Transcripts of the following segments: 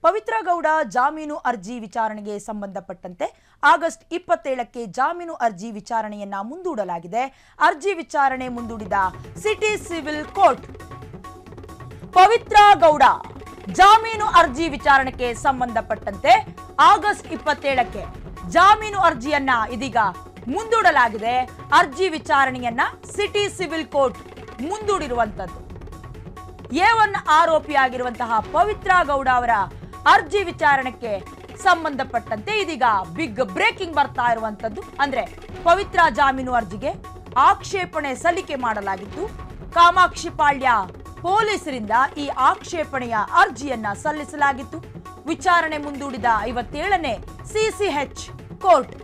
ಪವಿತ್ರ ಗೌಡ ಜಾಮೀನು ಅರ್ಜಿ ವಿಚಾರಣೆಗೆ ಸಂಬಂಧಪಟ್ಟಂತೆ ಆಗಸ್ಟ್ 27ಕ್ಕೆ ಜಾಮೀನು ಅರ್ಜಿ ವಿಚಾರಣೆಯನ್ನ ಮುಂದೂಡಲಾಗಿದೆ. ಅರ್ಜಿ ವಿಚಾರಣೆ ಮುಂದೂಡಿದ city civil court Pavithra Gowda ಜಾಮೀನು ಅರ್ಜಿ ವಿಚಾರಣೆಗೆ ಸಂಬಂಧಪಟ್ಟಂತೆ ಆಗಸ್ಟ್ 27ಕ್ಕೆ ಜಾಮೀನು ಅರ್ಜಿಯನ್ನ ಇದೀಗ ಮುಂದೂಡಲಾಗಿದೆ. ಅರ್ಜಿ ವಿಚಾರಣೆಯನ್ನ city civil court ಮುಂದೂಡಿರುವಂತದ್ದು. A1 ಆರೋಪಿಯಾಗಿರುವಂತಹ Pavithra Gowda ಅವರ ಅರ್ಜಿ ವಿಚಾರಣೆಗೆ ಸಂಬಂಧಪಟ್ಟಂತೆ ಇದೀಗ ಬಿಗ್ ಬ್ರೇಕಿಂಗ್ ಬರ್ತಾ ಇರುವಂತದ್ದು. ಅಂದ್ರೆ ಪವಿತ್ರ ಜಾಮೀನು ಅರ್ಜಿಗೆ ಆಕ್ಷೇಪಣೆ ಸಲ್ಲಿಕೆ ಮಾಡಲಾಗಿತ್ತು. ಕಾಮಾಕ್ಷಿಪಾಳ್ಯ ಪೊಲೀಸರಿಂದ ಈ ಆಕ್ಷೇಪಣೆಯ ಅರ್ಜಿಯನ್ನ ಸಲ್ಲಿಸಲಾಗಿತ್ತು. ವಿಚಾರಣೆ ಮುಂದೂಡಿದ 57ನೇ CCH ಕೋರ್ಟ್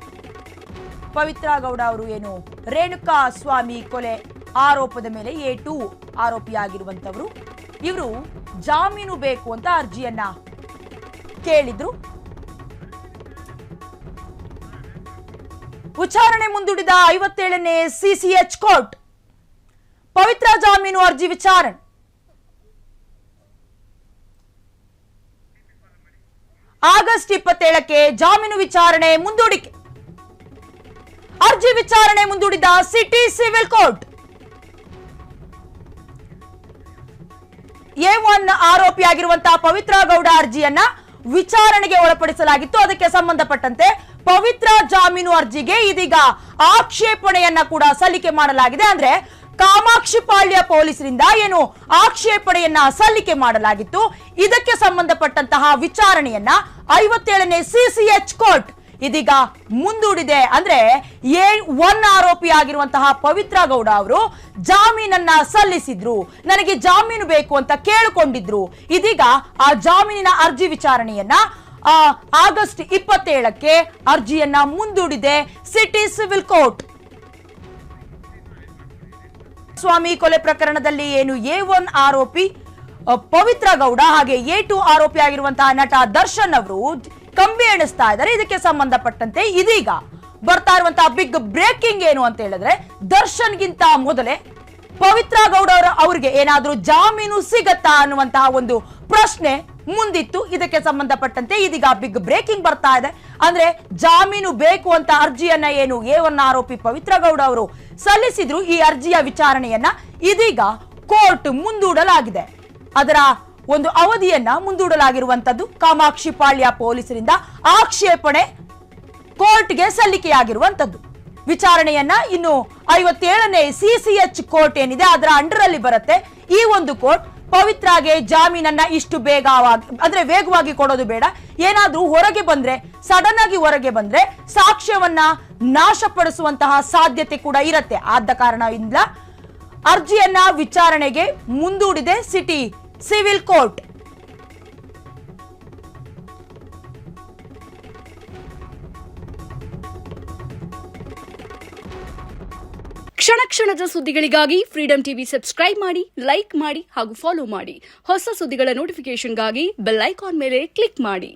ಪವಿತ್ರ ಗೌಡ ಅವರು ಏನು ರೇಣುಕಾ ಸ್ವಾಮಿ ಕೊಲೆ ಆರೋಪದ ಮೇಲೆ A2 ಆರೋಪಿಯಾಗಿರುವಂತವರು, ಇವರು ಜಾಮೀನು ಬೇಕು ಅಂತ ಅರ್ಜಿಯನ್ನ ಕೇಳಿದ್ರು. ವಿಚಾರಣೆ ಮುಂದೂಡಿದ 57ನೇ CCH ಕೋರ್ಟ್ ಪವಿತ್ರ ಜಾಮೀನು ಅರ್ಜಿ ವಿಚಾರಣೆ ಆಗಸ್ಟ್ 27ಕ್ಕೆ ಜಾಮೀನು ವಿಚಾರಣೆ ಮುಂದೂಡಿಕೆ. ಅರ್ಜಿ ವಿಚಾರಣೆ ಮುಂದೂಡಿದ city civil court A1 ಆರೋಪಿಯಾಗಿರುವಂತಹ Pavithra Gowda ಅರ್ಜಿಯನ್ನ ವಿಚಾರಣೆಗೆ ಒಳಪಡಿಸಲಾಗಿತ್ತು. ಅದಕ್ಕೆ ಸಂಬಂಧಪಟ್ಟಂತೆ ಪವಿತ್ರ ಜಾಮೀನು ಅರ್ಜಿಗೆ ಇದೀಗ ಆಕ್ಷೇಪಣೆಯನ್ನ ಕೂಡ ಸಲ್ಲಿಕೆ ಮಾಡಲಾಗಿದೆ. ಅಂದ್ರೆ ಕಾಮಾಕ್ಷಿಪಾಳ್ಯ ಪೊಲೀಸರಿಂದ ಏನು ಆಕ್ಷೇಪಣೆಯನ್ನ ಸಲ್ಲಿಕೆ ಮಾಡಲಾಗಿತ್ತು, ಇದಕ್ಕೆ ಸಂಬಂಧಪಟ್ಟಂತಹ ವಿಚಾರಣೆಯನ್ನ 57ನೇ CCH ಕೋರ್ಟ್ ಇದೀಗ ಮುಂದೂಡಿದೆ. ಅಂದ್ರೆ A1 ಆರೋಪಿಯಾಗಿರುವಂತಹ ಪವಿತ್ರ ಗೌಡ ಅವರು ಜಾಮೀನನ್ನ ಸಲ್ಲಿಸಿದ್ರು, ನನಗೆ ಜಾಮೀನು ಬೇಕು ಅಂತ ಕೇಳಿಕೊಂಡಿದ್ರು. ಇದೀಗ ಆ ಜಾಮೀನಿನ ಅರ್ಜಿ ವಿಚಾರಣೆಯನ್ನ ಆಗಸ್ಟ್ 27ಕ್ಕೆ ಅರ್ಜಿಯನ್ನ ಮುಂದೂಡಿದೆ ಸಿಟಿ ಸಿವಿಲ್ ಕೋರ್ಟ್. ಸ್ವಾಮಿ ಕೊಲೆ ಪ್ರಕರಣದಲ್ಲಿ ಏನು A1 ಆರೋಪಿ ಪವಿತ್ರ ಗೌಡ ಹಾಗೆ A2 ಆರೋಪಿ ಆಗಿರುವಂತಹ ನಟ ದರ್ಶನ್ ಅವರು ಕಂಬಿ ಎಣಿಸ್ತಾ ಇದ್ದಾರೆ. ಇದಕ್ಕೆ ಸಂಬಂಧಪಟ್ಟಂತೆ ಇದೀಗ ಬರ್ತಾ ಇರುವಂತಹ ಬಿಗ್ ಬ್ರೇಕಿಂಗ್ ಏನು ಅಂತ ಹೇಳಿದ್ರೆ, ದರ್ಶನ್ಗಿಂತ ಮೊದಲೇ ಪವಿತ್ರ ಗೌಡ ಅವರಿಗೆ ಏನಾದ್ರೂ ಜಾಮೀನು ಸಿಗತ್ತಾ ಅನ್ನುವಂತಹ ಒಂದು ಪ್ರಶ್ನೆ ಮುಂದಿತ್ತು. ಇದಕ್ಕೆ ಸಂಬಂಧಪಟ್ಟಂತೆ ಇದೀಗ ಬಿಗ್ ಬ್ರೇಕಿಂಗ್ ಬರ್ತಾ ಇದೆ. ಅಂದ್ರೆ ಜಾಮೀನು ಬೇಕು ಅಂತ ಅರ್ಜಿಯನ್ನ ಏನು A1 ಆರೋಪಿ ಪವಿತ್ರ ಗೌಡ ಅವರು ಸಲ್ಲಿಸಿದ್ರು, ಈ ಅರ್ಜಿಯ ವಿಚಾರಣೆಯನ್ನ ಇದೀಗ ಕೋರ್ಟ್ ಮುಂದೂಡಲಾಗಿದೆ. ಅದರ ಒಂದು ಅವಧಿಯನ್ನ ಮುಂದೂಡಲಾಗಿರುವಂತದ್ದು. ಕಾಮಾಕ್ಷಿಪಾಳ್ಯ ಪೊಲೀಸರಿಂದ ಆಕ್ಷೇಪಣೆ ಕೋರ್ಟ್ಗೆ ಸಲ್ಲಿಕೆಯಾಗಿರುವಂತದ್ದು. ವಿಚಾರಣೆಯನ್ನ ಇನ್ನು 57ನೇ CCH ಕೋರ್ಟ್ ಏನಿದೆ ಅದರ ಅಂಡರ್ ಅಲ್ಲಿ ಬರುತ್ತೆ. ಈ ಒಂದು ಕೋರ್ಟ್ ಪವಿತ್ರಾಗೆ ಜಾಮೀನನ್ನ ಇಷ್ಟು ಅಂದ್ರೆ ವೇಗವಾಗಿ ಕೊಡೋದು ಬೇಡ, ಏನಾದ್ರೂ ಹೊರಗೆ ಬಂದ್ರೆ ಸಡನ್ ಆಗಿ ಹೊರಗೆ ಬಂದ್ರೆ ಸಾಕ್ಷ್ಯವನ್ನ ನಾಶಪಡಿಸುವಂತಹ ಸಾಧ್ಯತೆ ಕೂಡ ಇರುತ್ತೆ. ಆದ ಕಾರಣದಿಂದ ಅರ್ಜಿಯನ್ನ ವಿಚಾರಣೆಗೆ ಮುಂದೂಡಿದೆ ಸಿಟಿ ಸಿವಿಲ್ ಕೋರ್ಟ್. ಕ್ಷಣ ಕ್ಷಣದ ಸುದ್ದಿಗಳಿಗಾಗಿ ಫ್ರೀಡಂ ಟಿವಿ ಸಬ್ಸ್ಕ್ರೈಬ್ ಮಾಡಿ, ಲೈಕ್ ಮಾಡಿ ಹಾಗೂ ಫಾಲೋ ಮಾಡಿ. ಹೊಸ ಸುದ್ದಿಗಳ ನೋಟಿಫಿಕೇಶನ್ಗಾಗಿ ಬೆಲ್ ಐಕಾನ್ ಮೇಲೆ ಕ್ಲಿಕ್ ಮಾಡಿ.